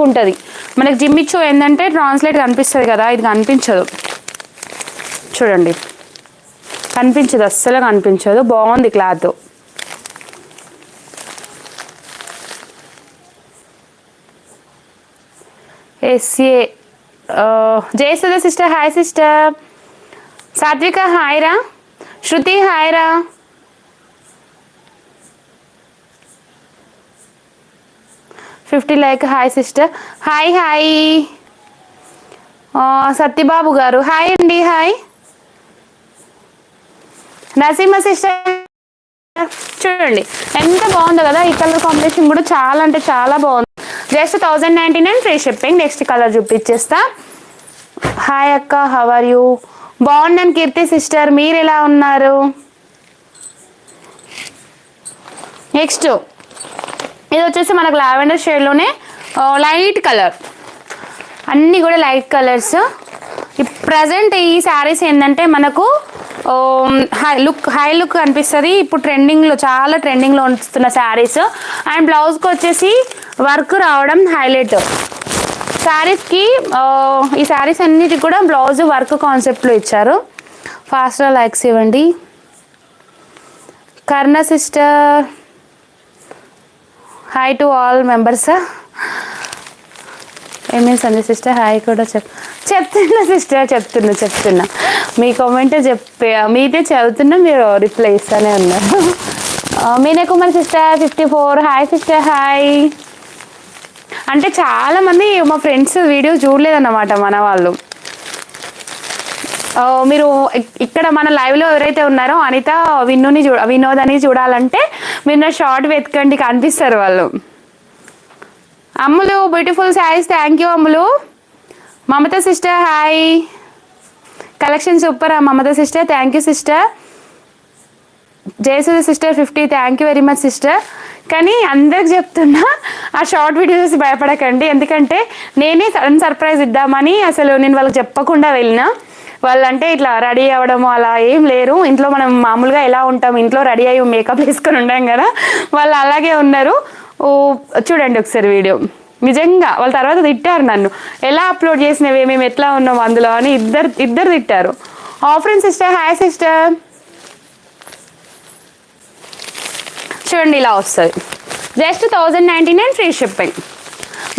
ఉంటుంది. మనకి జిమ్మిచ్చో ఏంటంటే ట్రాన్స్లేట్ కనిపిస్తుంది కదా, ఇది కనిపించదు. చూడండి, కనిపించదు, అస్సలు కనిపించదు. బాగుంది cloth. SA Jayasudha sister hi sister. Satvika hi రా. శృతి హాయ్ రా. Fifty like hi sister. Hi hi. Satyababu garu hi అండి. Hi Naseema sister. చూడండి ఎంత బాగుందో కదా. ఈ కలర్ కాంబినేషన్ కూడా చాలా అంటే చాలా బాగుంది. Just 1099 free shipping. Next colour చూపించేస్తా. హాయ్ అక్క, హౌ ఆర్ యూ? బాగున్నాను కీర్తి సిస్టర్, మీరు ఎలా ఉన్నారు? నెక్స్ట్ ఇది వచ్చేసి మనకు లావెండర్ షేడ్లోనే లైట్ కలర్, అన్నీ కూడా లైట్ కలర్స్. ప్రజెంట్ ఈ శారీస్ ఏంటంటే మనకు హై లుక్ అనిపిస్తుంది. ఇప్పుడు ట్రెండింగ్లో, చాలా ట్రెండింగ్లో వస్తున్న శారీస్. అండ్ బ్లౌజ్కి వచ్చేసి వర్క్ రావడం హైలైట్ శారీస్కి. ఈ శారీస్ అన్నిటికి కూడా బ్లౌజ్ వర్క్ కాన్సెప్ట్లో ఇచ్చారు. ఫాస్ట్గా లైక్స్ ఇవ్వండి. Karna sister hi to all members. ఏమేమి సంజయ్ సిస్టర్ హాయ్ కూడా చెప్తున్నా సిస్టర్, చెప్తున్నా మీ కామెంట్ మీదే చదువుతున్నా, మీరు రిప్లై ఇస్తూనే ఉన్నారు. Meena Kumar sister 54 hi sister hi. అంటే చాలామంది మా ఫ్రెండ్స్ వీడియో చూడలేదన్నమాట మన వాళ్ళు. మీరు ఇక్కడ మన లైవ్లో ఎవరైతే ఉన్నారో అనిత వినోద్ అని చూడాలంటే మీరు నా షార్ట్ వెతకండి, కనిపిస్తారు వాళ్ళు. Ammulu beautiful saris, thank you Ammulu. Mamata sister hi. Collection super Mamata sister, thank you sister. Jayasudha sister 50 thank you very much sister. కానీ అందరికి చెప్తున్నా, ఆ షార్ట్ వీడియోస్ భయపడకండి. ఎందుకంటే నేనే సడన్ సర్ప్రైజ్ ఇద్దామని అసలు నేను వాళ్ళకి చెప్పకుండా వెళ్ళిన. వాళ్ళంటే ఇట్లా రెడీ అవ్వడము అలా ఏం లేరు. ఇంట్లో మనం మామూలుగా ఎలా ఉంటాం, ఇంట్లో రెడీ అయ్యి మేకప్ వేసుకొని ఉంటాం కదా, వాళ్ళు అలాగే ఉన్నారు. చూడండి ఒకసారి వీడియో. నిజంగా వాళ్ళ తర్వాత తిట్టారు నన్ను, ఎలా అప్లోడ్ చేసినవి, మేము ఎట్లా ఉన్నాం అందులో అని ఇద్దరు తిట్టారు. ఆఫ్రెండ్ సిస్టర్ హాయ్ సిస్టర్. చూడండి ఇలా వస్తుంది. Just 1099 free shipping.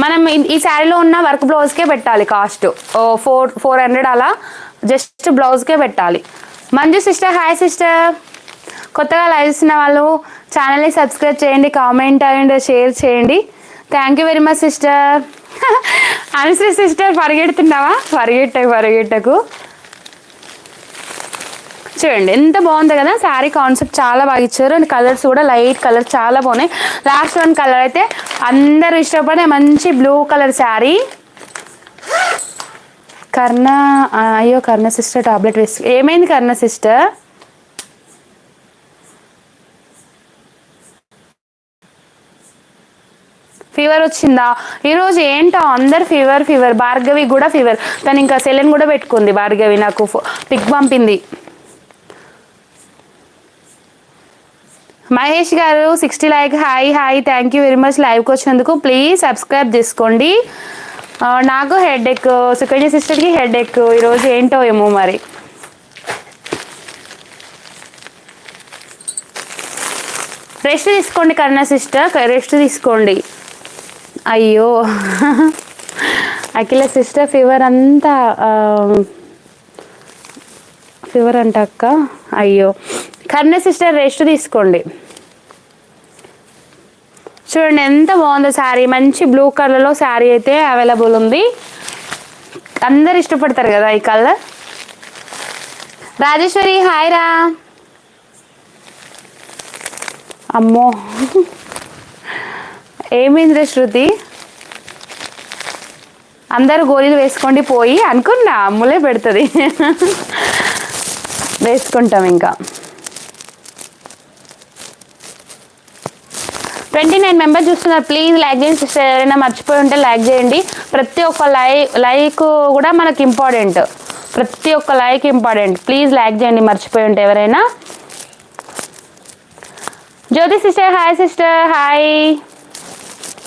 మనం ఈ శారీలో ఉన్న వర్క్ బ్లౌజ్కే పెట్టాలి కాస్ట్. 400 అలా జస్ట్ బ్లౌజ్కే పెట్టాలి. Manju sister hi sister. కొత్తగా లైవ్ ఇస్తున్న వాళ్ళు ఛానల్ని సబ్స్క్రైబ్ చేయండి, కామెంట్ అండ్ షేర్ చేయండి. Thank you very much sister. Anushri sister పరిగెడుతున్నావా? పరిగెట్టకు. చూడండి ఎంత బాగుంది కదా శారీ కాన్సెప్ట్, చాలా బాగా ఇచ్చారు. అండ్ కలర్స్ కూడా లైట్ కలర్ చాలా బాగున్నాయి. లాస్ట్ వన్ కలర్ అయితే అందరూ ఇష్టపడే మంచి blue colour sari. Karna sister tablet వేసి ఏమైంది కర్ణ సిస్టర్? ఫీవర్ వచ్చిందా ఈరోజు? ఏంటో అందరు ఫీవర్. భార్గవి కూడా ఫీవర్. తను ఇంకా సెలెన్ కూడా పెట్టుకుంది. భార్గవి నాకు పిక్ పంపింది. మహేష్ గారు 60 like hi thank you very much. లైవ్కి వచ్చినందుకు ప్లీజ్ సబ్స్క్రైబ్ చేసుకోండి. నాకు హెడేక్, సుకన్య సిస్టర్కి హెడేక్ ఈరోజు ఏంటో ఏమో మరి. రెస్ట్ తీసుకోండి కరుణ సిస్టర్, రెస్ట్ తీసుకోండి. అయ్యో అఖిల సిస్టర్ ఫీవర్ అంతా ఫీవర్ అంట అక్క. అయ్యో కరుణ సిస్టర్ రెస్ట్ తీసుకోండి. చూడండి ఎంత బాగుందో శారీ. మంచి బ్లూ కలర్లో శారీ అయితే అవైలబుల్ ఉంది. అందరు ఇష్టపడతారు కదా ఈ కలర్. రాజేశ్వరి హాయ్ రా. అమ్మో ఏమైందిరా శృతి? అందరు గోళీలు వేసుకోండి పోయి అనుకున్నా, అమ్ములే పెడుతుంది. వేసుకుంటాం ఇంకా. 29 మెంబర్స్ చూస్తున్నారు. ప్లీజ్ లైక్ చేయండి సిస్టర్. ఎవరైనా మర్చిపోయి ఉంటే లైక్ చేయండి. ప్రతి ఒక్క లైక్ కూడా మనకు ఇంపార్టెంట్. ప్రతి ఒక్క లైక్ ఇంపార్టెంట్. ప్లీజ్ లైక్ చేయండి మర్చిపోయి ఉంటే ఎవరైనా. జ్యోతి సిస్టర్ హాయ్ సిస్టర్ హాయ్.